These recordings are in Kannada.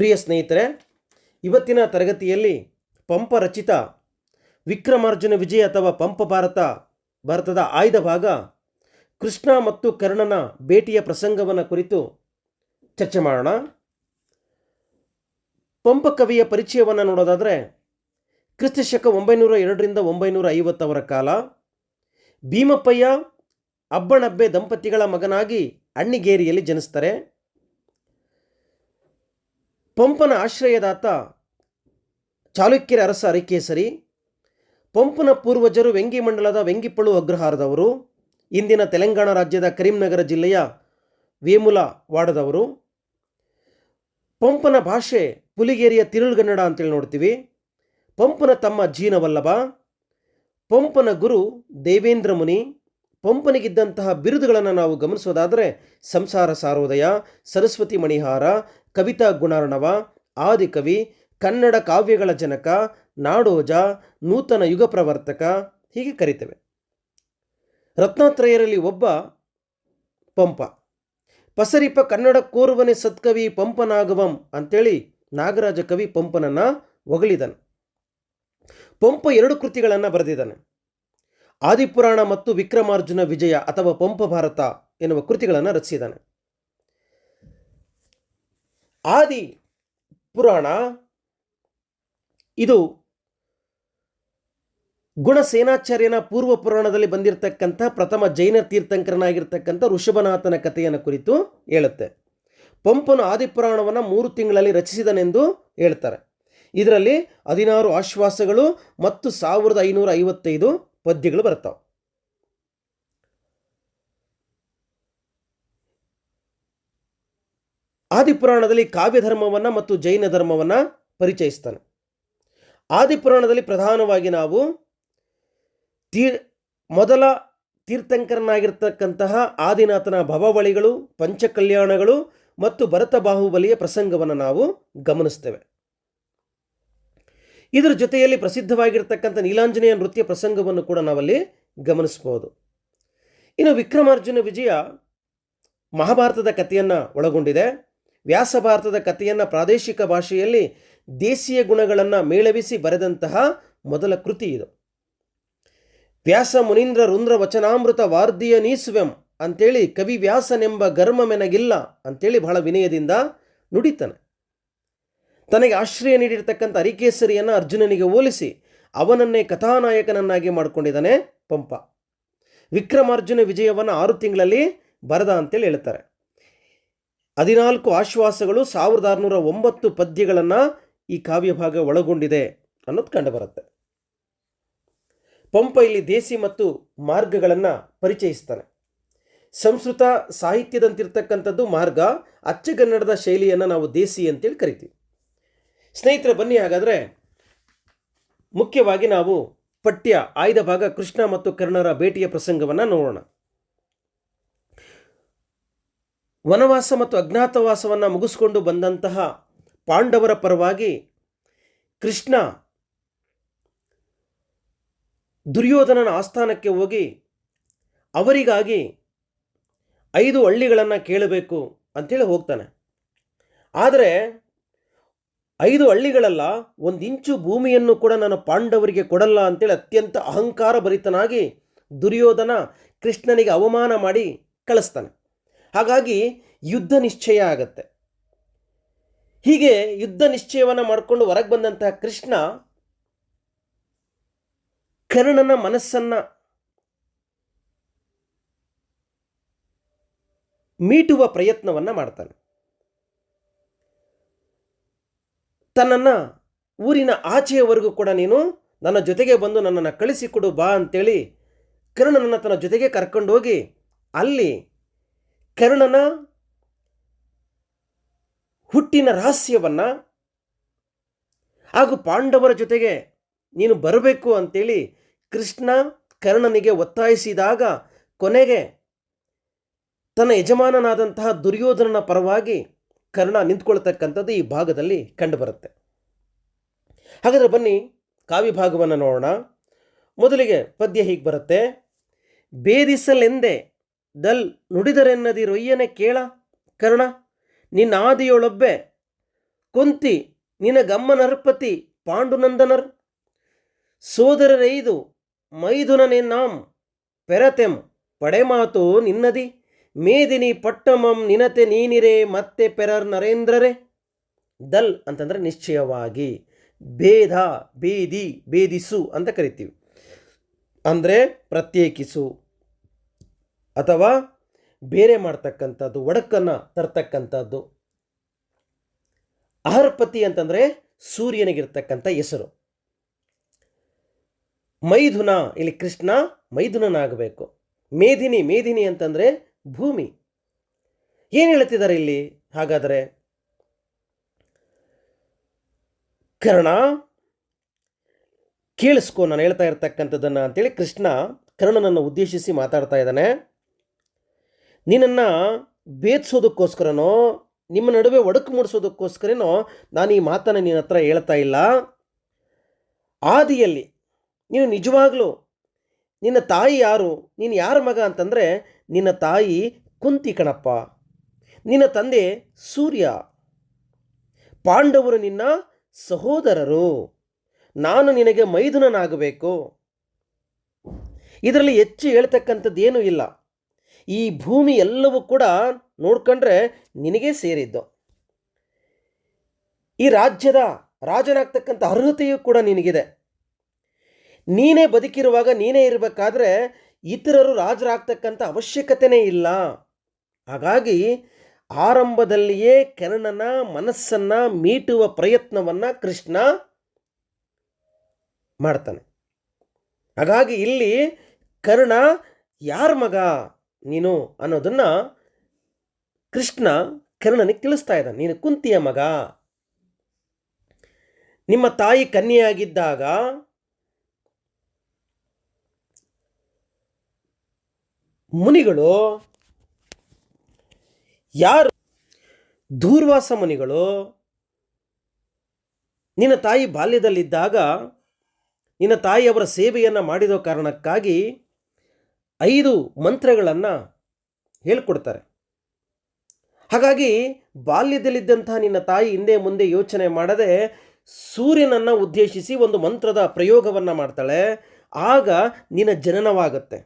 ಪ್ರಿಯ ಸ್ನೇಹಿತರೆ, ಇವತ್ತಿನ ತರಗತಿಯಲ್ಲಿ ಪಂಪ ರಚಿತ ವಿಕ್ರಮಾರ್ಜುನ ವಿಜಯ ಅಥವಾ ಪಂಪ ಭಾರತದ ಆಯ್ದ ಭಾಗ ಕೃಷ್ಣ ಮತ್ತು ಕರ್ಣನ ಭೇಟಿಯ ಪ್ರಸಂಗವನ್ನು ಕುರಿತು ಚರ್ಚೆ ಮಾಡೋಣ. ಪಂಪ ಕವಿಯ ಪರಿಚಯವನ್ನು ನೋಡೋದಾದರೆ ಕ್ರಿಸ್ತಶಕ 902ರಿಂದ 950 ಕಾಲ ಭೀಮಪ್ಪಯ್ಯ ಅಬ್ಬಣಬ್ಬೆ ದಂಪತಿಗಳ ಮಗನಾಗಿ ಅಣ್ಣಿಗೇರಿಯಲ್ಲಿ ಜನಿಸ್ತಾರೆ. ಪಂಪನ ಆಶ್ರಯದಾತ ಚಾಲುಕ್ಯರ ಅರಸ ಅರಿಕೇಸರಿ. ಪಂಪನ ಪೂರ್ವಜರು ವೆಂಗಿಮಂಡಲದ ವೆಂಗಿಪಳು ಅಗ್ರಹಾರದವರು, ಇಂದಿನ ತೆಲಂಗಾಣ ರಾಜ್ಯದ ಕರೀಂನಗರ ಜಿಲ್ಲೆಯ ವೇಮುಲವಾಡದವರು. ಪಂಪನ ಭಾಷೆ ಪುಲಿಗೇರಿಯ ತಿರುಳುಗನ್ನಡ ಅಂತೇಳಿ ನೋಡ್ತೀವಿ. ಪಂಪನ ತಮ್ಮ ಜೀನವಲ್ಲಭ. ಪಂಪನ ಗುರು ದೇವೇಂದ್ರ ಮುನಿ. ಪಂಪನಿಗಿದ್ದಂತಹ ಬಿರುದುಗಳನ್ನು ನಾವು ಗಮನಿಸೋದಾದರೆ ಸಂಸಾರ ಸಾರೋದಯ, ಸರಸ್ವತಿ ಮಣಿಹಾರ, ಕವಿತಾ ಗುಣಾರ್ಣವ, ಆದಿಕವಿ, ಕನ್ನಡ ಕಾವ್ಯಗಳ ಜನಕ, ನಾಡೋಜ, ನೂತನ ಯುಗ ಪ್ರವರ್ತಕ ಹೀಗೆ ಕರಿತೇವೆ. ರತ್ನಾತ್ರಯರಲ್ಲಿ ಒಬ್ಬ ಪಂಪ. ಪಸರಿಪ ಕನ್ನಡ ಕೋರ್ವನೆ ಸತ್ಕವಿ ಪಂಪನಾಗವಂ ಅಂತೇಳಿ ನಾಗರಾಜ ಕವಿ ಪಂಪನನ್ನು ಹೊಗಳಿದನು. ಪಂಪ 2 ಕೃತಿಗಳನ್ನು ಬರೆದಿದ್ದಾನೆ. ಆದಿಪುರಾಣ ಮತ್ತು ವಿಕ್ರಮಾರ್ಜುನ ವಿಜಯ ಅಥವಾ ಪಂಪ ಭಾರತ ಎನ್ನುವ ಕೃತಿಗಳನ್ನು ರಚಿಸಿದ್ದಾನೆ. ಆದಿ ಪುರಾಣ ಇದು ಗುಣಸೇನಾಚಾರ್ಯನ ಪೂರ್ವ ಪುರಾಣದಲ್ಲಿ ಬಂದಿರತಕ್ಕಂಥ ಪ್ರಥಮ ಜೈನ ತೀರ್ಥಂಕರನಾಗಿರ್ತಕ್ಕಂಥ ಋಷಭನಾಥನ ಕಥೆಯನ್ನು ಕುರಿತು ಹೇಳುತ್ತೆ. ಪಂಪನು ಆದಿಪುರಾಣವನ್ನು 3 ತಿಂಗಳಲ್ಲಿ ರಚಿಸಿದನೆಂದು ಹೇಳ್ತಾರೆ. ಇದರಲ್ಲಿ 16 ಆಶ್ವಾಸಗಳು ಮತ್ತು 1555 ಪದ್ಯಗಳು ಬರ್ತಾವೆ. ಆದಿಪುರಾಣದಲ್ಲಿ ಕಾವ್ಯಧರ್ಮವನ್ನು ಮತ್ತು ಜೈನ ಧರ್ಮವನ್ನು ಪರಿಚಯಿಸ್ತಾನೆ. ಆದಿಪುರಾಣದಲ್ಲಿ ಪ್ರಧಾನವಾಗಿ ನಾವು ಮೊದಲ ತೀರ್ಥಂಕರನಾಗಿರ್ತಕ್ಕಂತಹ ಆದಿನಾಥನ ಭವಬಳಿಗಳು, ಪಂಚಕಲ್ಯಾಣಗಳು ಮತ್ತು ಭರತ ಬಾಹುಬಲಿಯ ಪ್ರಸಂಗವನ್ನು ನಾವು ಗಮನಿಸ್ತೇವೆ. ಇದರ ಜೊತೆಯಲ್ಲಿ ಪ್ರಸಿದ್ಧವಾಗಿರ್ತಕ್ಕಂಥ ನೀಲಾಂಜನೇಯ ನೃತ್ಯ ಪ್ರಸಂಗವನ್ನು ಕೂಡ ನಾವಲ್ಲಿ ಗಮನಿಸಬಹುದು. ಇನ್ನು ವಿಕ್ರಮಾರ್ಜುನ ವಿಜಯ ಮಹಾಭಾರತದ ಕಥೆಯನ್ನು ಒಳಗೊಂಡಿದೆ. ವ್ಯಾಸ ಭಾರತದ ಕಥೆಯನ್ನು ಪ್ರಾದೇಶಿಕ ಭಾಷೆಯಲ್ಲಿ ದೇಶೀಯ ಗುಣಗಳನ್ನು ಮೇಳವಿಸಿ ಬರೆದಂತಹ ಮೊದಲ ಕೃತಿ ಇದು. ವ್ಯಾಸ ಮುನೀಂದ್ರ ರುಂದ್ರ ವಚನಾಮೃತ ವಾರ್ಧಿಯ ನೀಸ್ವೆಂ ಅಂತೇಳಿ ಕವಿ ವ್ಯಾಸನೆಂಬ ಗರ್ಮ ಮೆನಗಿಲ್ಲ ಅಂತೇಳಿ ಬಹಳ ವಿನಯದಿಂದ ನುಡಿತಾನೆ. ತನಗೆ ಆಶ್ರಯ ನೀಡಿರ್ತಕ್ಕಂಥ ಅರಿಕೇಸರಿಯನ್ನು ಅರ್ಜುನನಿಗೆ ಹೋಲಿಸಿ ಅವನನ್ನೇ ಕಥಾನಾಯಕನನ್ನಾಗಿ ಮಾಡಿಕೊಂಡಿದ್ದಾನೆ ಪಂಪ. ವಿಕ್ರಮಾರ್ಜುನ ವಿಜಯವನ್ನು 6 ತಿಂಗಳಲ್ಲಿ ಬರೆದ ಅಂತೇಳಿ ಹೇಳ್ತಾರೆ. 14 ಆಶ್ವಾಸಗಳು, 1609 ಪದ್ಯಗಳನ್ನು ಈ ಕಾವ್ಯಭಾಗ ಒಳಗೊಂಡಿದೆ ಅನ್ನೋದು ಕಂಡುಬರುತ್ತೆ. ಪಂಪ ಇಲ್ಲಿ ದೇಸಿ ಮತ್ತು ಮಾರ್ಗಗಳನ್ನು ಪರಿಚಯಿಸ್ತಾನೆ. ಸಂಸ್ಕೃತ ಸಾಹಿತ್ಯದಂತಿರ್ತಕ್ಕಂಥದ್ದು ಮಾರ್ಗ, ಅಚ್ಚಗನ್ನಡದ ಶೈಲಿಯನ್ನು ನಾವು ದೇಸಿ ಅಂತೇಳಿ ಕರಿತೀವಿ. ಸ್ನೇಹಿತರೆ, ಬನ್ನಿ ಹಾಗಾದರೆ ಮುಖ್ಯವಾಗಿ ನಾವು ಪಠ್ಯ ಆಯ್ದ ಭಾಗ ಕೃಷ್ಣ ಮತ್ತು ಕರ್ಣರ ಭೇಟಿಯ ಪ್ರಸಂಗವನ್ನು ನೋಡೋಣ. ವನವಾಸ ಮತ್ತು ಅಜ್ಞಾತವಾಸವನ್ನು ಮುಗಿಸ್ಕೊಂಡು ಬಂದಂತಹ ಪಾಂಡವರ ಪರವಾಗಿ ಕೃಷ್ಣ ದುರ್ಯೋಧನನ ಆಸ್ಥಾನಕ್ಕೆ ಹೋಗಿ ಅವರಿಗಾಗಿ 5 ಹಳ್ಳಿಗಳನ್ನು ಕೇಳಬೇಕು ಅಂಥೇಳಿ ಹೋಗ್ತಾನೆ. ಆದರೆ 5 ಹಳ್ಳಿಗಳಲ್ಲ, 1 ಇಂಚು ಭೂಮಿಯನ್ನು ಕೂಡ ನಾನು ಪಾಂಡವರಿಗೆ ಕೊಡಲ್ಲ ಅಂತೇಳಿ ಅತ್ಯಂತ ಅಹಂಕಾರ ಭರಿತನಾಗಿ ದುರ್ಯೋಧನ ಕೃಷ್ಣನಿಗೆ ಅವಮಾನ ಮಾಡಿ ಕಳಿಸ್ತಾನೆ. ಹಾಗಾಗಿ ಯುದ್ಧ ನಿಶ್ಚಯ ಆಗತ್ತೆ. ಹೀಗೆ ಯುದ್ಧ ನಿಶ್ಚಯವನ್ನು ಮಾಡಿಕೊಂಡು ಹೊರಗೆ ಬಂದಂತಹ ಕೃಷ್ಣ ಕರ್ಣನ ಮನಸ್ಸನ್ನು ಮೀಟುವ ಪ್ರಯತ್ನವನ್ನು ಮಾಡ್ತಾನೆ. ತನ್ನನ್ನು ಊರಿನ ಆಚೆಯವರೆಗೂ ಕೂಡ ನೀನು ನನ್ನ ಜೊತೆಗೆ ಬಂದು ನನ್ನನ್ನು ಕಳಿಸಿಕೊಡು ಬಾ ಅಂತೇಳಿ ಕರ್ಣನನ್ನು ತನ್ನ ಜೊತೆಗೆ ಕರ್ಕೊಂಡೋಗಿ ಅಲ್ಲಿ ಕರ್ಣನ ಹುಟ್ಟಿನ ರಹಸ್ಯವನ್ನು ಹಾಗೂ ಪಾಂಡವರ ಜೊತೆಗೆ ನೀನು ಬರಬೇಕು ಅಂತೇಳಿ ಕೃಷ್ಣ ಕರ್ಣನಿಗೆ ಒತ್ತಾಯಿಸಿದಾಗ ಕೊನೆಗೆ ತನ್ನ ಯಜಮಾನನಾದಂತಹ ದುರ್ಯೋಧನನ ಪರವಾಗಿ ಕರ್ಣ ನಿಂತ್ಕೊಳ್ತಕ್ಕಂಥದ್ದು ಈ ಭಾಗದಲ್ಲಿ ಕಂಡುಬರುತ್ತೆ. ಹಾಗಾದರೆ ಬನ್ನಿ ಕಾವ್ಯಭಾಗವನ್ನು ನೋಡೋಣ. ಮೊದಲಿಗೆ ಪದ್ಯ ಹೀಗೆ ಬರುತ್ತೆ. ಭೇದಿಸಲೆಂದೆ ದಲ್ ನುಡಿದರೆನ್ನದಿ ರೊಯ್ಯನೆ ಕೇಳ ಕರ್ಣ, ನಿನ್ನಾದಿಯೊಳೊಬ್ಬೆ ಕುಂತಿ ನಿನಗಮ್ಮನರ್ಪತಿ ಪಾಂಡುನಂದನರ್ ಸೋದರರೈದು ಮೈದುನನೆನ್ನಾಂ ಪೆರತೆಂ ಪಡೆಮಾತು ನಿನ್ನದಿ ಮೇದಿನಿ ಪಟ್ಟಮಂ ನಿನತೆ ನೀನಿರೇ ಮತ್ತೆ ಪೆರರ್ ನರೇಂದ್ರರೇ. ದಲ್ ಅಂತಂದರೆ ನಿಶ್ಚಯವಾಗಿ, ಭೇದ ಭೇದಿ ಭೇದಿಸು ಅಂತ ಕರಿತೀವಿ, ಅಂದರೆ ಪ್ರತ್ಯೇಕಿಸು ಅಥವಾ ಬೇರೆ ಮಾಡ್ತಕ್ಕಂಥದ್ದು, ಒಡಕನ್ನು ತರ್ತಕ್ಕಂಥದ್ದು. ಅಹರ್ಪತಿ ಅಂತಂದರೆ ಸೂರ್ಯನಿಗಿರ್ತಕ್ಕಂಥ ಹೆಸರು. ಮೈದುನ, ಇಲ್ಲಿ ಕೃಷ್ಣ ಮೈದುನನಾಗಬೇಕು. ಮೇದಿನಿ, ಮೇದಿನಿ ಅಂತಂದರೆ ಭೂಮಿ. ಏನು ಹೇಳ್ತಿದ್ದಾರೆ ಇಲ್ಲಿ ಹಾಗಾದರೆ? ಕರ್ಣ ಕೇಳಿಸ್ಕೊ ನಾನು ಹೇಳ್ತಾ ಇರ್ತಕ್ಕಂಥದ್ದನ್ನು ಅಂತೇಳಿ ಕೃಷ್ಣ ಕರ್ಣನನ್ನು ಉದ್ದೇಶಿಸಿ ಮಾತಾಡ್ತಾ ಇದ್ದಾನೆ. ನಿನ್ನನ್ನು ಭೇದಿಸೋದಕ್ಕೋಸ್ಕರನೋ ನಿಮ್ಮ ನಡುವೆ ಒಡಕು ಮೂಡಿಸೋದಕ್ಕೋಸ್ಕರನೋ ನಾನು ಈ ಮಾತನ್ನು ನಿನ್ನ ಹತ್ರ ಹೇಳ್ತಾ ಇಲ್ಲ. ಆದಿಯಲ್ಲಿ ನೀನು ನಿಜವಾಗ್ಲೂ ನಿನ್ನ ತಾಯಿ ಯಾರು, ನೀನು ಯಾರ ಮಗ ಅಂತಂದರೆ ನಿನ್ನ ತಾಯಿ ಕುಂತಿ ಕಣಪ್ಪ, ನಿನ್ನ ತಂದೆ ಸೂರ್ಯ, ಪಾಂಡವರು ನಿನ್ನ ಸಹೋದರರು, ನಾನು ನಿನಗೆ ಮೈದುನನಾಗಬೇಕು. ಇದರಲ್ಲಿ ಹೆಚ್ಚು ಹೇಳ್ತಕ್ಕಂಥದ್ದು ಏನೂ ಇಲ್ಲ. ಈ ಭೂಮಿ ಎಲ್ಲವೂ ಕೂಡ ನೋಡ್ಕೊಂಡ್ರೆ ನಿನಗೇ ಸೇರಿದ್ದು. ಈ ರಾಜ್ಯದ ರಾಜನಾಗ್ತಕ್ಕಂಥ ಅರ್ಹತೆಯೂ ಕೂಡ ನಿನಗಿದೆ. ನೀನೇ ಬದುಕಿರುವಾಗ ನೀನೇ ಇರಬೇಕಾದ್ರೆ ಇತರರು ರಾಜರಾಗ್ತಕ್ಕಂಥ ಅವಶ್ಯಕತೆಯೇ ಇಲ್ಲ. ಹಾಗಾಗಿ ಆರಂಭದಲ್ಲಿಯೇ ಕರ್ಣನ ಮನಸ್ಸನ್ನು ಮೀಟುವ ಪ್ರಯತ್ನವನ್ನು ಕೃಷ್ಣ ಮಾಡ್ತಾನೆ. ಹಾಗಾಗಿ ಇಲ್ಲಿ ಕರ್ಣ ಯಾರ ಮಗ ನೀನು ಅನ್ನೋದನ್ನು ಕೃಷ್ಣ ಕರ್ಣನಿಗೆ ತಿಳಿಸ್ತಾ ಇದ್ದಾನೆ. ನೀನು ಕುಂತಿಯ ಮಗ. ನಿಮ್ಮ ತಾಯಿ ಕನ್ಯೆಯಾಗಿದ್ದಾಗ ಮುನಿಗಳು ಯಾರು, ದೂರ್ವಾಸ ಮುನಿಗಳು ನಿನ್ನ ತಾಯಿ ಬಾಲ್ಯದಲ್ಲಿದ್ದಾಗ ನಿನ್ನ ತಾಯಿಯವರ ಸೇವೆಯನ್ನು ಮಾಡಿದ ಕಾರಣಕ್ಕಾಗಿ 5 ಮಂತ್ರಗಳನ್ನು ಹೇಳ್ಕೊಡ್ತಾರೆ. ಹಾಗಾಗಿ ಬಾಲ್ಯದಲ್ಲಿದ್ದಂತಹ ನಿನ್ನ ತಾಯಿ ಹಿಂದೆ ಮುಂದೆ ಯೋಚನೆ ಮಾಡದೆ ಸೂರ್ಯನನ್ನು ಉದ್ದೇಶಿಸಿ ಒಂದು ಮಂತ್ರದ ಪ್ರಯೋಗವನ್ನು ಮಾಡ್ತಾಳೆ. ಆಗ ನಿನ್ನ ಜನನವಾಗುತ್ತೆ.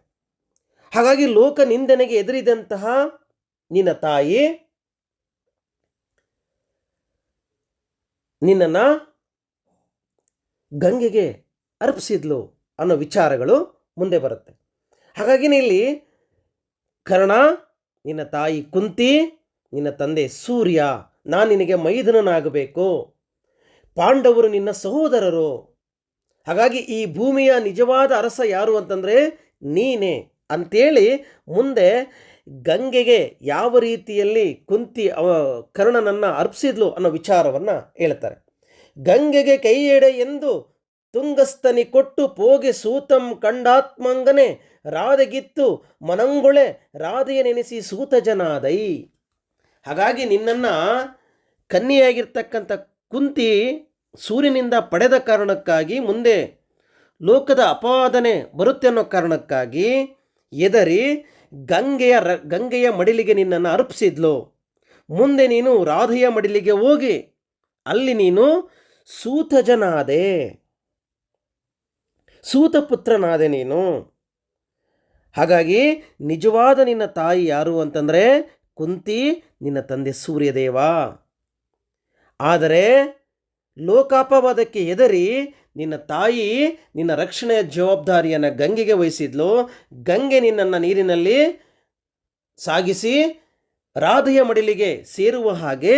ಹಾಗಾಗಿ ಲೋಕ ನಿಂದನೆಗೆ ಎದುರಿದಂತಹ ನಿನ್ನ ತಾಯಿ ನಿನ್ನನ್ನು ಗಂಗೆಗೆ ಅರ್ಪಿಸಿದ್ಲು ಅನ್ನೋ ವಿಚಾರಗಳು ಮುಂದೆ ಬರುತ್ತೆ. ಹಾಗಾಗಿ ಇಲ್ಲಿ ಕರ್ಣ, ನಿನ್ನ ತಾಯಿ ಕುಂತಿ, ನಿನ್ನ ತಂದೆ ಸೂರ್ಯ, ನಾನು ನಿನಗೆ ಮೈದುನನಾಗಬೇಕು, ಪಾಂಡವರು ನಿನ್ನ ಸಹೋದರರು. ಹಾಗಾಗಿ ಈ ಭೂಮಿಯ ನಿಜವಾದ ಅರಸ ಯಾರು ಅಂತಂದರೆ ನೀನೇ ಅಂತೇಳಿ ಮುಂದೆ ಗಂಗೆಗೆ ಯಾವ ರೀತಿಯಲ್ಲಿ ಕುಂತಿ ಕರ್ಣನನ್ನು ಅರ್ಪಿಸಿದ್ಲು ಅನ್ನೋ ವಿಚಾರವನ್ನು ಹೇಳ್ತಾರೆ. ಗಂಗೆಗೆ ಕೈಯೆಡೆ ಎಂದು ತುಂಗಸ್ತನಿ ಕೊಟ್ಟು ಪೋಗೆ ಸೂತಂ ಕಂಡಾತ್ಮಂಗನೆ ರಾಧೆಗಿತ್ತು ಮನಂಗೊಳೆ ರಾಧೆಯ ನೆನೆಸಿ ಸೂತಜನಾದೈ. ಹಾಗಾಗಿ ನಿನ್ನನ್ನು ಕನ್ಯೆಯಾಗಿರ್ತಕ್ಕಂಥ ಕುಂತಿ ಸೂರ್ಯನಿಂದ ಪಡೆದ ಕಾರಣಕ್ಕಾಗಿ ಮುಂದೆ ಲೋಕದ ಅಪಾದನೆ ಬರುತ್ತೆ ಅನ್ನೋ ಕಾರಣಕ್ಕಾಗಿ ಎದರಿ ಗಂಗೆಯ ಮಡಿಲಿಗೆ ನಿನ್ನನ್ನು ಅರ್ಪಿಸಿದ್ಲು. ಮುಂದೆ ನೀನು ರಾಧೆಯ ಮಡಿಲಿಗೆ ಹೋಗಿ ಅಲ್ಲಿ ನೀನು ಸೂತಜನಾದೆ, ಸೂತಪುತ್ರನಾದೆ ನೀನು. ಹಾಗಾಗಿ ನಿಜವಾದ ನಿನ್ನ ತಾಯಿ ಯಾರು ಅಂತಂದರೆ ಕುಂತಿ, ನಿನ್ನ ತಂದೆ ಸೂರ್ಯದೇವ. ಆದರೆ ಲೋಕಾಪವಾದಕ್ಕೆ ಎದರಿ ನಿನ್ನ ತಾಯಿ ನಿನ್ನ ರಕ್ಷಣೆಯ ಜವಾಬ್ದಾರಿಯನ್ನು ಗಂಗೆಗೆ ವಹಿಸಿದ್ಲು. ಗಂಗೆ ನಿನ್ನನ್ನು ನೀರಿನಲ್ಲಿ ಸಾಗಿಸಿ ರಾಧೆಯ ಮಡಿಲಿಗೆ ಸೇರುವ ಹಾಗೆ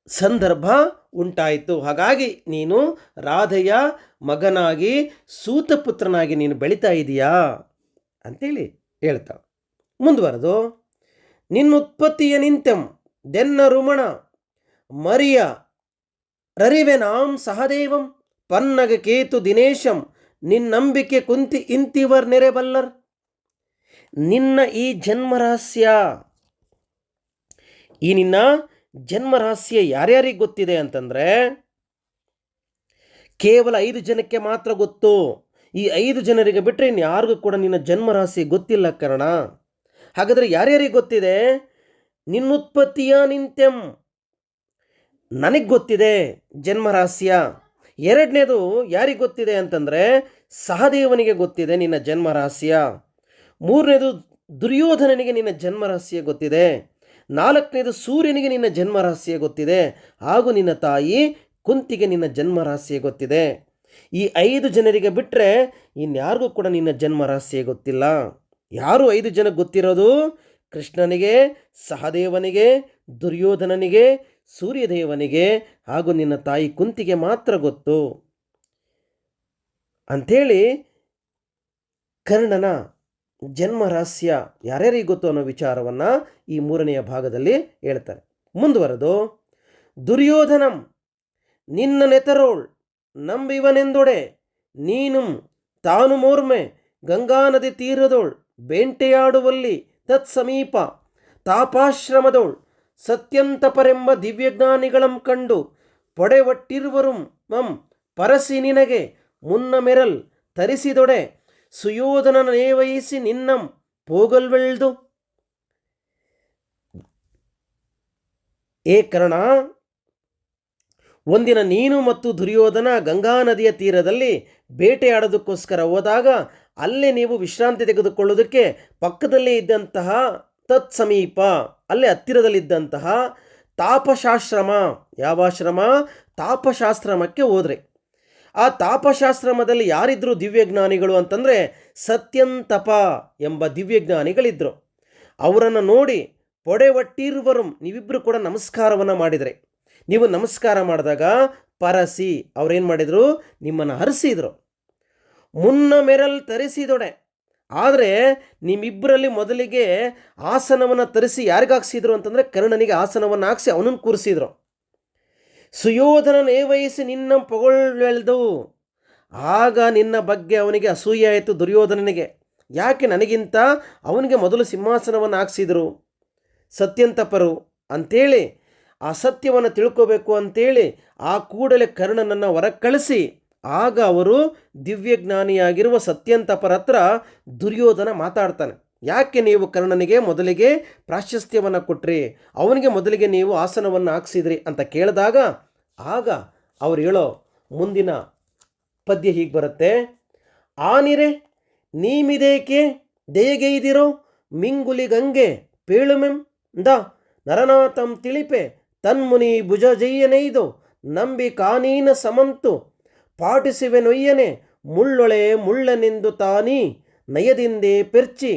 ಸಂದರ್ಭ ಉಂಟಾಯಿತು. ಹಾಗಾಗಿ ನೀನು ರಾಧೆಯ ಮಗನಾಗಿ ಸೂತಪುತ್ರನಾಗಿ ನೀನು ಬೆಳೀತಾ ಇದೀಯಾ ಅಂತೇಳಿ ಹೇಳ್ತಾ ಮುಂದುವರೆದು, ನಿನ್ನುತ್ಪತ್ತಿಯ ನಿಂತೆಂ ದೆನ್ನ ರುಮಣ ಮರಿಯ ರರಿವೆನಾಂ ಸಹದೇವಂ ಪನ್ನಗ ಕೇತು ದಿನೇಶಂ ನಿನ್ನಂಬಿಕೆ ಕುಂತಿ ಇಂತಿವರ್ ನೆರೆಬಲ್ಲರ್. ನಿನ್ನ ಈ ಜನ್ಮರಹಸ್ಯ, ಈ ನಿನ್ನ ಜನ್ಮರಹಸ್ಯ ಯಾರ್ಯಾರಿಗೆ ಗೊತ್ತಿದೆ ಅಂತಂದರೆ ಕೇವಲ 5 ಜನಕ್ಕೆ ಮಾತ್ರ ಗೊತ್ತು. ಈ 5 ಜನರಿಗೆ ಬಿಟ್ಟರೆ ಇನ್ಯಾರಿಗೂ ಕೂಡ ನಿನ್ನ ಜನ್ಮರಹಸ್ಯ ಗೊತ್ತಿಲ್ಲ ಕರ್ಣ. ಹಾಗಾದರೆ ಯಾರ್ಯಾರಿಗೆ ಗೊತ್ತಿದೆ? ನಿನ್ನುತ್ಪತ್ತಿಯ ನಿಂತೆಂ, ನನಗೆ ಗೊತ್ತಿದೆ ಜನ್ಮರಹಸ್ಯ. ಎರಡನೇದು ಯಾರಿಗೆ ಗೊತ್ತಿದೆ ಅಂತಂದರೆ ಸಹದೇವನಿಗೆ ಗೊತ್ತಿದೆ ನಿನ್ನ ಜನ್ಮರಹಸ್ಯ. ಮೂರನೇದು ದುರ್ಯೋಧನನಿಗೆ ನಿನ್ನ ಜನ್ಮರಹಸ್ಯ ಗೊತ್ತಿದೆ. ನಾಲ್ಕನೇದು ಸೂರ್ಯನಿಗೆ ನಿನ್ನ ಜನ್ಮರಹಸ್ಯ ಗೊತ್ತಿದೆ. ಹಾಗೂ ನಿನ್ನ ತಾಯಿ ಕುಂತಿಗೆ ನಿನ್ನ ಜನ್ಮರಹಸ್ಯ ಗೊತ್ತಿದೆ. ಈ 5 ಜನರಿಗೆ ಬಿಟ್ಟರೆ ಇನ್ಯಾರಿಗೂ ಕೂಡ ನಿನ್ನ ಜನ್ಮರಹಸ್ಯ ಗೊತ್ತಿಲ್ಲ. ಯಾರು 5 ಜನಕ್ಕೆ ಗೊತ್ತಿರೋದು? ಕೃಷ್ಣನಿಗೆ, ಸಹದೇವನಿಗೆ, ದುರ್ಯೋಧನನಿಗೆ, ಸೂರ್ಯದೇವನಿಗೆ ಹಾಗೂ ನಿನ್ನ ತಾಯಿ ಕುಂತಿಗೆ ಮಾತ್ರ ಗೊತ್ತು ಅಂಥೇಳಿ ಕರ್ಣನ ಜನ್ಮ ರಹಸ್ಯ ಯಾರ್ಯಾರಿಗೆ ಗೊತ್ತು ಅನ್ನೋ ವಿಚಾರವನ್ನು ಈ 3ನೆಯ ಭಾಗದಲ್ಲಿ ಹೇಳ್ತಾರೆ. ಮುಂದುವರೆದು, ದುರ್ಯೋಧನಂ ನಿನ್ನ ನೆತರೋಳ್ ನಂಬಿವನೆಂದೊಡೆ ನೀನು ತಾನು ಮೋರ್ಮೆ ಗಂಗಾ ನದಿ ತೀರದೋಳ್ ಬೇಂಟೆಯಾಡುವಲ್ಲಿ ತತ್ಸಮೀಪ ತಾಪಾಶ್ರಮದೋಳ್ ಸತ್ಯಂತಪರೆಂಬ ದಿವ್ಯಜ್ಞಾನಿಗಳಂ ಕಂಡು ಪೊಡೆವಟ್ಟಿರುವರುಂ ಮಂ ಪರಸಿ ನಿನಗೆ ಮುನ್ನ ಮೆರಲ್ ತರಿಸಿದೊಡೆ ಸುಯೋಧನನ ನೇವಯಿಸಿ ನಿನ್ನಂ ಪೋಗಲ್ವೆಳ್ದು. ಏ ಕರ್ಣ, ಒಂದಿನ ನೀನು ಮತ್ತು ದುರ್ಯೋಧನ ಗಂಗಾ ನದಿಯ ತೀರದಲ್ಲಿ ಬೇಟೆಯಾಡೋದಕ್ಕೋಸ್ಕರ ಹೋದಾಗ ಅಲ್ಲೇ ನೀವು ವಿಶ್ರಾಂತಿ ತೆಗೆದುಕೊಳ್ಳೋದಕ್ಕೆ ಪಕ್ಕದಲ್ಲೇ ಇದ್ದಂತಹ ತತ್ಸಮೀಪ, ಅಲ್ಲೇ ಹತ್ತಿರದಲ್ಲಿದ್ದಂತಹ ತಾಪಶಾಶ್ರಮ, ಯಾವ ಆಶ್ರಮ? ತಾಪಶಾಸ್ತ್ರಮಕ್ಕೆ ಹೋದರೆ ಆ ತಾಪಶಾಸ್ತ್ರಮದಲ್ಲಿ ಯಾರಿದ್ರು ದಿವ್ಯಜ್ಞಾನಿಗಳು ಅಂತಂದರೆ ಸತ್ಯಂತಪ ಎಂಬ ದಿವ್ಯಜ್ಞಾನಿಗಳಿದ್ದರು. ಅವರನ್ನು ನೋಡಿ ಪೊಡೆವಟ್ಟಿರುವರು ನೀವಿಬ್ಬರು ಕೂಡ ನಮಸ್ಕಾರವನ್ನು ಮಾಡಿದರೆ, ನೀವು ನಮಸ್ಕಾರ ಮಾಡಿದಾಗ ಪರಸಿ ಅವರೇನು ಮಾಡಿದರು? ನಿಮ್ಮನ್ನು ಹರಿಸಿದರು. ಮುನ್ನ ಮೆರಲ್ ತರಿಸಿದೊಡೆ, ಆದರೆ ನಿಮ್ಮಿಬ್ಬರಲ್ಲಿ ಮೊದಲಿಗೆ ಆಸನವನ್ನು ತರಿಸಿ ಯಾರಿಗಾಕ್ಸಿದ್ರು ಅಂತಂದರೆ ಕರ್ಣನಿಗೆ ಆಸನವನ್ನು ಹಾಕ್ಸಿ ಅವನನ್ನು ಕೂರಿಸಿದ್ರು. ಸುಯೋಧನ ನೇವಯಿಸಿ ನಿನ್ನ ಪೊಗಳ್ವೆಳ್ದು, ಆಗ ನಿನ್ನ ಬಗ್ಗೆ ಅವನಿಗೆ ಅಸೂಯೆ ಆಯಿತು ದುರ್ಯೋಧನನಿಗೆ. ಯಾಕೆ ನನಗಿಂತ ಅವನಿಗೆ ಮೊದಲು ಸಿಂಹಾಸನವನ್ನು ಹಾಕ್ಸಿದ್ರು ಸತ್ಯಂತಪರು ಅಂಥೇಳಿ, ಆ ಸತ್ಯವನ್ನು ತಿಳ್ಕೋಬೇಕು ಅಂತೇಳಿ ಆ ಕೂಡಲೇ ಕರ್ಣನನ್ನು ಹೊರಗೆ ಕಳಿಸಿ, ಆಗ ಅವರು ದಿವ್ಯಜ್ಞಾನಿಯಾಗಿರುವ ಸತ್ಯಂತಪರ ಹತ್ರ ದುರ್ಯೋಧನ ಮಾತಾಡ್ತಾನೆ. ಯಾಕೆ ನೀವು ಕರ್ಣನಿಗೆ ಮೊದಲಿಗೆ ಪ್ರಾಶಸ್ತ್ಯವನ್ನು ಕೊಟ್ರಿ, ಅವನಿಗೆ ಮೊದಲಿಗೆ ನೀವು ಆಸನವನ್ನು ಹಾಕ್ಸಿದ್ರಿ ಅಂತ ಕೇಳಿದಾಗ ಆಗ ಅವ್ರು ಹೇಳೋ ಮುಂದಿನ ಪದ್ಯ ಹೀಗೆ ಬರುತ್ತೆ. ಆನಿರೆ ನೀಮಿದೇಕೆ ದೇಗೆಯ್ದಿರೋ ಮಿಂಗುಲಿ ಗಂಗೆ ಪೇಳುಮೆಂ ದ ನರನಾಥಂ ತಿಳಿಪೆ ತನ್ಮುನಿ ಭುಜ ಜಯ್ಯನೈದು ನಂಬಿ ಕಾನೀನ ಸಮಂತು ಪಾಟಿಸುವೆ ನೊಯ್ಯನೆ ಮುಳ್ಳೊಳೆ ಮುಳ್ಳನೆಂದು ತಾನಿ ನಯದಿಂದೆ ಪೆರ್ಚಿ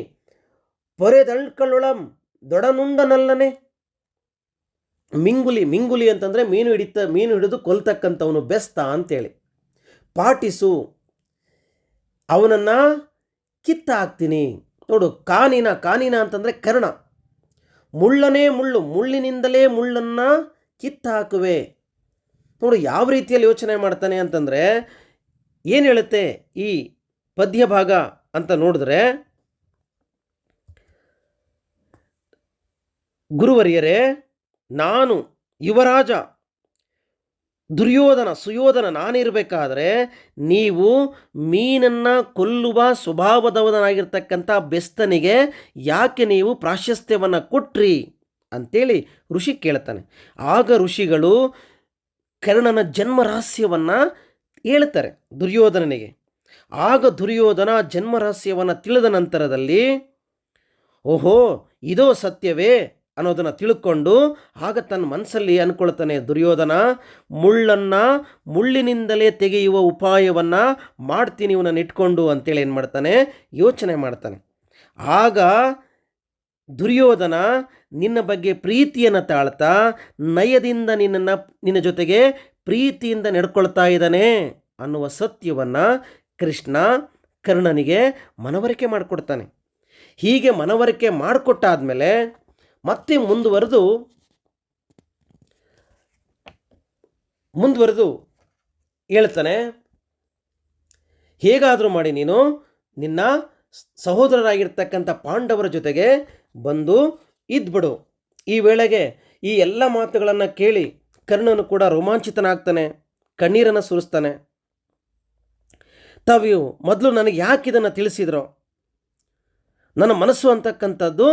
ಪೊರೆದಳ್ಕಳುಳಂ ದೊಡನುಂಡನಲ್ಲನೆ. ಮಿಂಗುಲಿ ಅಂತಂದರೆ ಮೀನು ಹಿಡಿದು ಕೊಲ್ತಕ್ಕಂಥವನು ಬೆಸ್ತ ಅಂತೇಳಿ. ಪಾಟಿಸು, ಅವನನ್ನು ಕಿತ್ತ ಹಾಕ್ತೀನಿ. ನೋಡು, ಕಾನಿನ ಅಂತಂದರೆ ಕರ್ಣ. ಮುಳ್ಳನೇ ಮುಳ್ಳಿನಿಂದಲೇ ಮುಳ್ಳನ್ನು ಕಿತ್ತ ಹಾಕುವೆ. ನೋಡು ಯಾವ ರೀತಿಯಲ್ಲಿ ಯೋಚನೆ ಮಾಡ್ತಾನೆ ಅಂತಂದರೆ, ಏನು ಹೇಳುತ್ತೆ ಈ ಪದ್ಯ ಭಾಗ ಅಂತ ನೋಡಿದ್ರೆ, ಗುರುವರಿಯರೇ, ನಾನು ಯುವರಾಜ ಸುಯೋಧನ ನಾನಿರಬೇಕಾದ್ರೆ ನೀವು ಮೀನನ್ನು ಕೊಲ್ಲುವ ಸ್ವಭಾವದವನಾಗಿರ್ತಕ್ಕಂಥ ಬೆಸ್ತನಿಗೆ ಯಾಕೆ ನೀವು ಪ್ರಾಶಸ್ತ್ಯವನ್ನು ಕೊಟ್ರಿ ಅಂತೇಳಿ ಋಷಿ ಕೇಳ್ತಾನೆ. ಆಗ ಋಷಿಗಳು ಕರ್ಣನ ಜನ್ಮ ರಹಸ್ಯವನ್ನು ಹೇಳ್ತಾರೆ ದುರ್ಯೋಧನನಿಗೆ. ಆಗ ದುರ್ಯೋಧನ ಜನ್ಮ ರಹಸ್ಯವನ್ನು ತಿಳಿದ ನಂತರದಲ್ಲಿ, ಓಹೋ ಇದೋ ಸತ್ಯವೇ ಅನ್ನೋದನ್ನು ತಿಳ್ಕೊಂಡು ಆಗ ತನ್ನ ಮನಸ್ಸಲ್ಲಿ ಅಂದ್ಕೊಳ್ತಾನೆ ದುರ್ಯೋಧನ, ಮುಳ್ಳಿನಿಂದಲೇ ತೆಗೆಯುವ ಉಪಾಯವನ್ನು ಮಾಡ್ತೀನಿ ಇವನನ್ನು ಇಟ್ಕೊಂಡು ಅಂತೇಳಿ ಏನು ಮಾಡ್ತಾನೆ, ಯೋಚನೆ ಮಾಡ್ತಾನೆ. ಆಗ ದುರ್ಯೋಧನ ನಿನ್ನ ಬಗ್ಗೆ ಪ್ರೀತಿಯನ್ನು ತಾಳ್ತಾ ನಯದಿಂದ ನಿನ್ನ ಜೊತೆಗೆ ಪ್ರೀತಿಯಿಂದ ನಡ್ಕೊಳ್ತಾ ಇದ್ದಾನೆ ಅನ್ನುವ ಸತ್ಯವನ್ನು ಕೃಷ್ಣ ಕರ್ಣನಿಗೆ ಮನವರಿಕೆ ಮಾಡಿಕೊಡ್ತಾನೆ. ಹೀಗೆ ಮನವರಿಕೆ ಮಾಡಿಕೊಟ್ಟಾದ್ಮೇಲೆ ಮತ್ತೆ ಮುಂದುವರೆದು ಹೇಳ್ತಾನೆ, ಹೇಗಾದರೂ ಮಾಡಿ ನೀನು ನಿನ್ನ ಸಹೋದರರಾಗಿರ್ತಕ್ಕಂಥ ಪಾಂಡವರ ಜೊತೆಗೆ ಬಂದು ಇದ್ಬಿಡು. ಈ ವೇಳೆಗೆ ಈ ಎಲ್ಲ ಮಾತುಗಳನ್ನು ಕೇಳಿ ಕರ್ಣನು ಕೂಡ ರೋಮಾಂಚಿತನಾಗ್ತಾನೆ, ಕಣ್ಣೀರನ್ನು ಸುರಿಸ್ತಾನೆ. ತಾವು ಮೊದಲು ನನಗೆ ಯಾಕೆ ಇದನ್ನು ತಿಳಿಸಿದ್ರೋ? ನನ್ನ ಮನಸ್ಸು ಅಂತಕ್ಕಂಥದ್ದು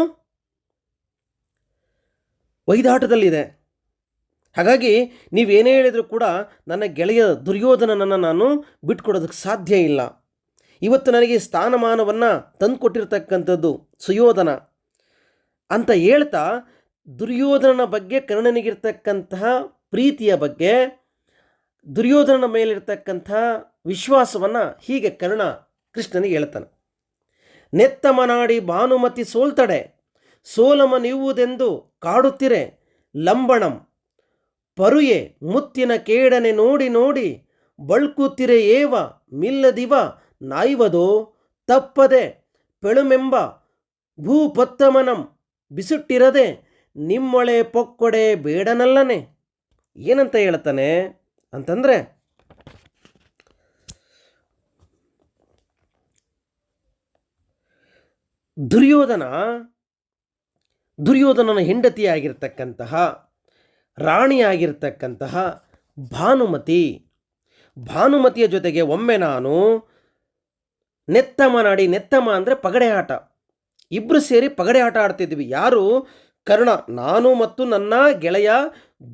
ಒಯ್ದಾಟದಲ್ಲಿದೆ. ಹಾಗಾಗಿ ನೀವೇನೇ ಹೇಳಿದರೂ ಕೂಡ ನನ್ನ ಗೆಳೆಯ ದುರ್ಯೋಧನನನ್ನು ನಾನು ಬಿಟ್ಕೊಡೋದಕ್ಕೆ ಸಾಧ್ಯ ಇಲ್ಲ. ಇವತ್ತು ನನಗೆ ಸ್ಥಾನಮಾನವನ್ನು ತಂದುಕೊಟ್ಟಿರ್ತಕ್ಕಂಥದ್ದು ಸುಯೋಧನ ಅಂತ ಹೇಳ್ತಾ ದುರ್ಯೋಧನನ ಬಗ್ಗೆ ಕರ್ಣನಿಗಿರ್ತಕ್ಕಂತಹ ಪ್ರೀತಿಯ ಬಗ್ಗೆ, ದುರ್ಯೋಧನನ ಮೇಲಿರ್ತಕ್ಕಂಥ ವಿಶ್ವಾಸವನ್ನು ಹೀಗೆ ಕರ್ಣ ಕೃಷ್ಣನಿಗೆ ಹೇಳ್ತಾನೆ. ನೆತ್ತಮನಾಡಿ ಭಾನುಮತಿ ಸೋಲ್ತಡೆ, ಸೋಲಮ ನೀವುದೆಂದು ಕಾಡುತ್ತಿರೆ ಲಂಬಣಂ, ಪರುಯೆ ಮುತ್ತಿನ ಕೇಡನೆ ನೋಡಿ ನೋಡಿ ಬಳ್ಕುತ್ತಿರೆ ಏವ ಮಿಲ್ಲದಿವ ನಾಯ್ವದೋ ತಪ್ಪದೆ ಪೆಳುಮೆಂಬ ಭೂಪತ್ತಮನಂ ಬಿಸುಟ್ಟಿರದೆ ನಿಮ್ಮೊಳೆ ಪೊಕ್ಕೊಡೆ ಬೇಡನಲ್ಲನೆ. ಏನಂತ ಹೇಳ್ತಾನೆ ಅಂತಂದರೆ, ದುರ್ಯೋಧನನ ಹೆಂಡತಿಯಾಗಿರ್ತಕ್ಕಂತಹ ರಾಣಿಯಾಗಿರ್ತಕ್ಕಂತಹ ಭಾನುಮತಿಯ ಜೊತೆಗೆ ಒಮ್ಮೆ ನಾನು ನೆತ್ತಮ ಅಂದರೆ ಪಗಡೆ ಆಟ, ಇಬ್ಬರು ಸೇರಿ ಪಗಡೆ ಆಟ ಆಡ್ತಿದ್ವಿ. ಯಾರು? ಕರ್ಣ, ನಾನು ಮತ್ತು ನನ್ನ ಗೆಳೆಯ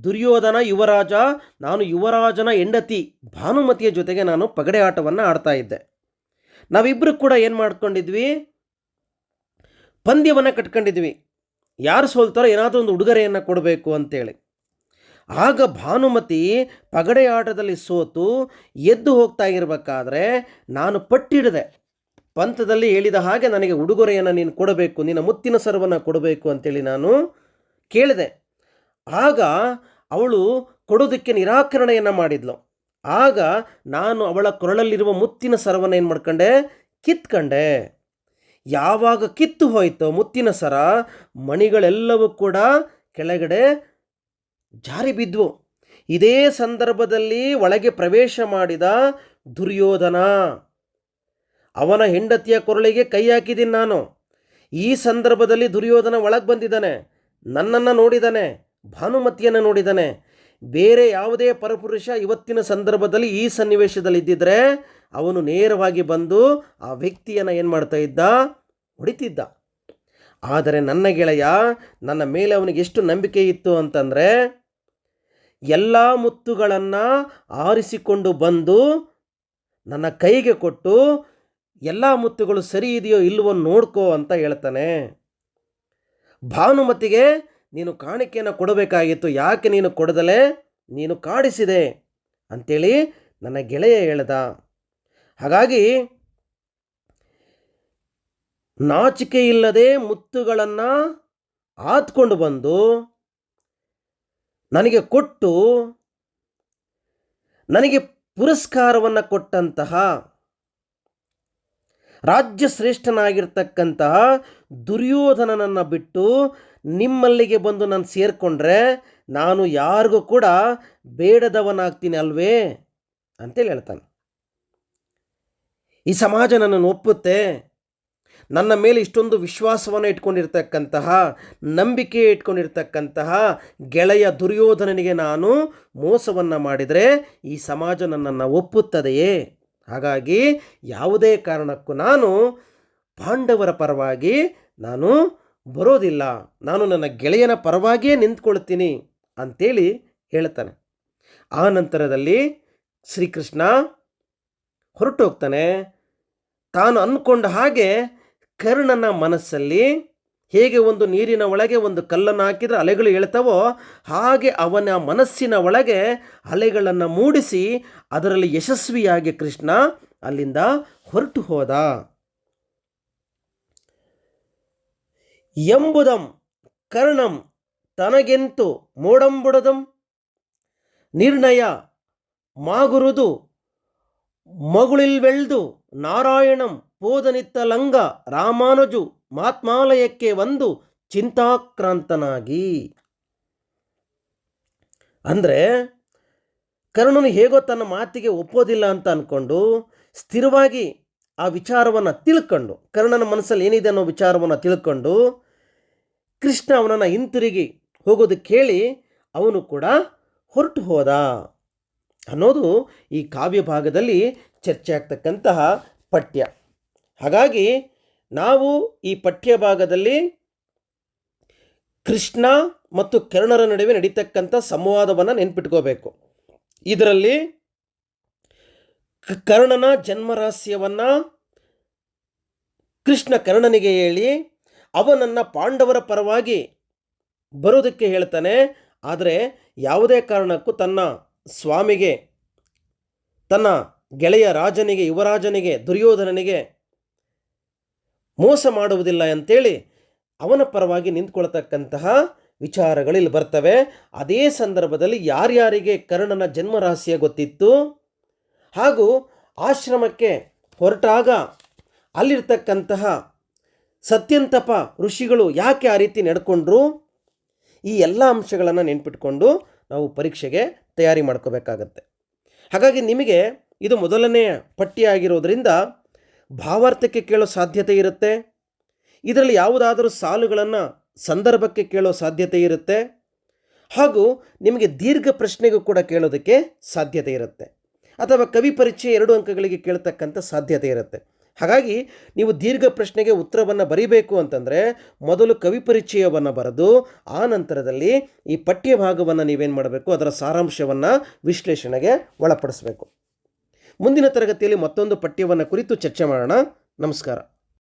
ದುರ್ಯೋಧನ ಯುವರಾಜ, ನಾನು ಯುವರಾಜನ ಹೆಂಡತಿ ಭಾನುಮತಿಯ ಜೊತೆಗೆ ನಾನು ಪಗಡೆ ಆಟವನ್ನು ಆಡ್ತಾ ಇದ್ದೆ. ನಾವಿಬ್ಬರು ಕೂಡ ಏನು ಮಾಡ್ಕೊಂಡಿದ್ವಿ, ಪಂದ್ಯವನ್ನು ಕಟ್ಕೊಂಡಿದ್ವಿ. ಯಾರು ಸೋಲ್ತಾರೋ ಏನಾದರೂ ಒಂದು ಉಡುಗೊರೆಯನ್ನು ಕೊಡಬೇಕು ಅಂತೇಳಿ. ಆಗ ಭಾನುಮತಿ ಪಗಡೆ ಆಟದಲ್ಲಿ ಸೋತು ಎದ್ದು ಹೋಗ್ತಾ ಇರಬೇಕಾದ್ರೆ ನಾನು ಪಟ್ಟಿಡಿದೆ. ಪಂಥದಲ್ಲಿ ಹೇಳಿದ ಹಾಗೆ ನನಗೆ ಉಡುಗೊರೆಯನ್ನು ನೀನು ಕೊಡಬೇಕು, ನಿನ್ನ ಮುತ್ತಿನ ಸರವನ್ನು ಕೊಡಬೇಕು ಅಂತೇಳಿ ನಾನು ಕೇಳಿದೆ. ಆಗ ಅವಳು ಕೊಡೋದಕ್ಕೆ ನಿರಾಕರಣೆಯನ್ನು ಮಾಡಿದ್ಲು. ಆಗ ನಾನು ಅವಳ ಕೊರಳಲ್ಲಿರುವ ಮುತ್ತಿನ ಸರವನ್ನು ಏನು ಮಾಡ್ಕೊಂಡೆ, ಕಿತ್ಕೊಂಡೆ. ಯಾವಾಗ ಕಿತ್ತು ಹೋಯಿತೋ ಮುತ್ತಿನ ಸರ, ಮಣಿಗಳೆಲ್ಲವೂ ಕೂಡ ಕೆಳಗಡೆ ಜಾರಿ ಬಿದ್ವು. ಇದೇ ಸಂದರ್ಭದಲ್ಲಿ ಒಳಗೆ ಪ್ರವೇಶ ಮಾಡಿದ ದುರ್ಯೋಧನ, ಅವನ ಹೆಂಡತಿಯ ಕೊರಳಿಗೆ ಕೈ ಹಾಕಿದ್ದೀನಿ ನಾನು. ಈ ಸಂದರ್ಭದಲ್ಲಿ ದುರ್ಯೋಧನ ಒಳಗೆ ಬಂದಿದ್ದಾನೆ, ನನ್ನನ್ನು ನೋಡಿದ್ದಾನೆ, ಭಾನುಮತಿಯನ್ನು ನೋಡಿದ್ದಾನೆ. ಬೇರೆ ಯಾವುದೇ ಪರಪುರುಷ ಇವತ್ತಿನ ಸಂದರ್ಭದಲ್ಲಿ ಈ ಸನ್ನಿವೇಶದಲ್ಲಿ ಇದ್ದಿದ್ರೆ ಅವನು ನೇರವಾಗಿ ಬಂದು ಆ ವ್ಯಕ್ತಿಯನ್ನು ಏನು ಮಾಡ್ತಾ ಇದ್ದ, ಹೊಡಿತಿದ್ದ. ಆದರೆ ನನ್ನ ಗೆಳೆಯ, ನನ್ನ ಮೇಲೆ ಅವನಿಗೆ ಎಷ್ಟು ನಂಬಿಕೆ ಇತ್ತು ಅಂತಂದರೆ, ಎಲ್ಲ ಮುತ್ತುಗಳನ್ನು ಆರಿಸಿಕೊಂಡು ಬಂದು ನನ್ನ ಕೈಗೆ ಕೊಟ್ಟು ಎಲ್ಲ ಮುತ್ತುಗಳು ಸರಿ ಇದೆಯೋ ಇಲ್ಲವೋ ನೋಡ್ಕೋ ಅಂತ ಹೇಳ್ತಾನೆ. ಭಾನುಮತಿಗೆ ನೀನು ಕಾಣಿಕೆಯನ್ನು ಕೊಡಬೇಕಾಗಿತ್ತು, ಯಾಕೆ ನೀನು ಕೊಡದಲೇ ನೀನು ಕಾಡಿಸಿದೆ ಅಂಥೇಳಿ ನನ್ನ ಗೆಳೆಯ ಹೇಳ್ದ. ಹಾಗಾಗಿ ನಾಚಿಕೆ ಇಲ್ಲದೆ ಮುತ್ತುಗಳನ್ನು ಆತ್ಕೊಂಡು ಬಂದು ನನಗೆ ಕೊಟ್ಟು ನನಗೆ ಪುರಸ್ಕಾರವನ್ನು ಕೊಟ್ಟಂತಹ ರಾಜ್ಯ ಶ್ರೇಷ್ಠನಾಗಿರ್ತಕ್ಕಂತಹ ದುರ್ಯೋಧನನನ್ನು ಬಿಟ್ಟು ನಿಮ್ಮಲ್ಲಿಗೆ ಬಂದು ನಾನು ಸೇರಿಕೊಂಡ್ರೆ ನಾನು ಯಾರಿಗೂ ಕೂಡ ಬೇಡದವನಾಗ್ತೀನಿ ಅಲ್ವೇ ಅಂತೇಳಿ ಹೇಳ್ತಾನೆ. ಈ ಸಮಾಜ ನನ್ನನ್ನು ಒಪ್ಪುತ್ತೆ, ನನ್ನ ಮೇಲೆ ಇಷ್ಟೊಂದು ವಿಶ್ವಾಸವನ್ನು ಇಟ್ಕೊಂಡಿರ್ತಕ್ಕಂತಹ, ನಂಬಿಕೆ ಇಟ್ಕೊಂಡಿರ್ತಕ್ಕಂತಹ ಗೆಳೆಯ ದುರ್ಯೋಧನನಿಗೆ ನಾನು ಮೋಸವನ್ನು ಮಾಡಿದರೆ ಈ ಸಮಾಜ ನನ್ನನ್ನು ಒಪ್ಪುತ್ತದೆಯೇ? ಹಾಗಾಗಿ ಯಾವುದೇ ಕಾರಣಕ್ಕೂ ನಾನು ಪಾಂಡವರ ಪರವಾಗಿ ನಾನು ಬರೋದಿಲ್ಲ, ನಾನು ನನ್ನ ಗೆಳೆಯನ ಪರವಾಗಿಯೇ ನಿಂತ್ಕೊಳ್ತೀನಿ ಅಂತೇಳಿ ಹೇಳ್ತಾನೆ. ಆ ನಂತರದಲ್ಲಿ ಶ್ರೀಕೃಷ್ಣ ಹೊರಟೋಗ್ತಾನೆ. ತಾನು ಅಂದ್ಕೊಂಡ ಹಾಗೆ ಕರ್ಣನ ಮನಸ್ಸಲ್ಲಿ ಹೇಗೆ ಒಂದು ನೀರಿನ ಒಳಗೆ ಒಂದು ಕಲ್ಲನ್ನು ಹಾಕಿದರೆ ಅಲೆಗಳು ಹೇಳ್ತಾವೋ ಹಾಗೆ ಅವನ ಮನಸ್ಸಿನ ಒಳಗೆ ಅಲೆಗಳನ್ನು ಮೂಡಿಸಿ ಅದರಲ್ಲಿ ಯಶಸ್ವಿಯಾಗಿ ಕೃಷ್ಣ ಅಲ್ಲಿಂದ ಹೊರಟು ಹೋದ. ಎಂಬುದಂ ಕರ್ಣಂ ತನಗೆಂತು ಮೋಡಂಬುಡದಂ ನಿರ್ಣಯ ಮಾಗುರುದು ಮಗುಳಿಲ್ವೆಳ್ದು ನಾರಾಯಣಂ ಪೋದನಿತ್ತ ಲಂಗ ರಾಮಾನುಜು ಮಾತ್ಮಾಲಯಕ್ಕೆ ಒಂದು ಚಿಂತಾಕ್ರಾಂತನಾಗಿ. ಅಂದರೆ ಕರ್ಣನು ಹೇಗೋ ತನ್ನ ಮಾತಿಗೆ ಒಪ್ಪೋದಿಲ್ಲ ಅಂತ ಅಂದ್ಕೊಂಡು ಸ್ಥಿರವಾಗಿ ಆ ವಿಚಾರವನ್ನು ತಿಳ್ಕೊಂಡು, ಕರ್ಣನ ಮನಸ್ಸಲ್ಲಿ ಏನಿದೆ ಅನ್ನೋ ವಿಚಾರವನ್ನು ತಿಳ್ಕೊಂಡು ಕೃಷ್ಣ ಅವನನ್ನು ಹಿಂತಿರುಗಿ ಹೋಗೋದು ಕೇಳಿ ಅವನು ಕೂಡ ಹೊರಟು ಹೋದ ಅನ್ನೋದು ಈ ಕಾವ್ಯ ಭಾಗದಲ್ಲಿ ಚರ್ಚೆ ಆಗ್ತಕ್ಕಂತಹ ಪಠ್ಯ. ಹಾಗಾಗಿ ನಾವು ಈ ಪಠ್ಯ ಭಾಗದಲ್ಲಿ ಕೃಷ್ಣ ಮತ್ತು ಕರ್ಣರ ನಡುವೆ ನಡೀತಕ್ಕಂಥ ಸಂವಾದವನ್ನು ನೆನ್ಪಿಟ್ಕೋಬೇಕು. ಇದರಲ್ಲಿ ಕರ್ಣನ ಜನ್ಮರಹಸ್ಯವನ್ನು ಕೃಷ್ಣ ಕರ್ಣನಿಗೆ ಹೇಳಿ ಅವನನ್ನು ಪಾಂಡವರ ಪರವಾಗಿ ಬರೋದಕ್ಕೆ ಹೇಳ್ತಾನೆ. ಆದರೆ ಯಾವುದೇ ಕಾರಣಕ್ಕೂ ತನ್ನ ಸ್ವಾಮಿಗೆ, ತನ್ನ ಗೆಳೆಯ ರಾಜನಿಗೆ, ಯುವರಾಜನಿಗೆ, ದುರ್ಯೋಧನನಿಗೆ ಮೋಸ ಮಾಡುವುದಿಲ್ಲ ಅಂತೇಳಿ ಅವನ ಪರವಾಗಿ ನಿಂತ್ಕೊಳ್ತಕ್ಕಂತಹ ವಿಚಾರಗಳು ಇಲ್ಲಿ ಬರ್ತವೆ. ಅದೇ ಸಂದರ್ಭದಲ್ಲಿ ಯಾರ್ಯಾರಿಗೆ ಕರ್ಣನ ಜನ್ಮರಹಸ್ಯ ಗೊತ್ತಿತ್ತು ಹಾಗೂ ಆಶ್ರಮಕ್ಕೆ ಹೊರಟಾಗ ಅಲ್ಲಿರ್ತಕ್ಕಂತಹ ಸತ್ಯಂತಪ ಋಷಿಗಳು ಯಾಕೆ ಆ ರೀತಿ ನಡ್ಕೊಂಡ್ರು, ಈ ಎಲ್ಲ ಅಂಶಗಳನ್ನು ನೆನ್ಪಿಟ್ಕೊಂಡು ನಾವು ಪರೀಕ್ಷೆಗೆ ತಯಾರಿ ಮಾಡ್ಕೋಬೇಕಾಗತ್ತೆ. ಹಾಗಾಗಿ ನಿಮಗೆ ಇದು ಮೊದಲನೆಯ ಪಟ್ಟಿಯಾಗಿರೋದ್ರಿಂದ ಭಾವಾರ್ಥಕ್ಕೆ ಕೇಳೋ ಸಾಧ್ಯತೆ ಇರುತ್ತೆ. ಇದರಲ್ಲಿ ಯಾವುದಾದರೂ ಸಾಲುಗಳನ್ನು ಸಂದರ್ಭಕ್ಕೆ ಕೇಳೋ ಸಾಧ್ಯತೆ ಇರುತ್ತೆ ಹಾಗೂ ನಿಮಗೆ ದೀರ್ಘ ಪ್ರಶ್ನೆಗೂ ಕೂಡ ಕೇಳೋದಕ್ಕೆ ಸಾಧ್ಯತೆ ಇರುತ್ತೆ, ಅಥವಾ ಕವಿ ಪರಿಚಯ 2 ಅಂಕಗಳಿಗೆ ಕೇಳ್ತಕ್ಕಂಥ ಸಾಧ್ಯತೆ ಇರುತ್ತೆ. ಹಾಗಾಗಿ ನೀವು ದೀರ್ಘ ಪ್ರಶ್ನೆಗೆ ಉತ್ತರವನ್ನು ಬರೀಬೇಕು ಅಂತಂದರೆ ಮೊದಲು ಕವಿ ಪರಿಚಯವನ್ನು ಬರೆದು ಆ ನಂತರದಲ್ಲಿ ಈ ಪಠ್ಯ ಭಾಗವನ್ನು ನೀವೇನು ಮಾಡಬೇಕು, ಅದರ ಸಾರಾಂಶವನ್ನು ವಿಶ್ಲೇಷಣೆಗೆ ಒಳಪಡಿಸಬೇಕು. ಮುಂದಿನ ತರಗತಿಯಲ್ಲಿ ಮತ್ತೊಂದು ಪಠ್ಯವನ್ನು ಕುರಿತು ಚರ್ಚೆ ಮಾಡೋಣ. ನಮಸ್ಕಾರ.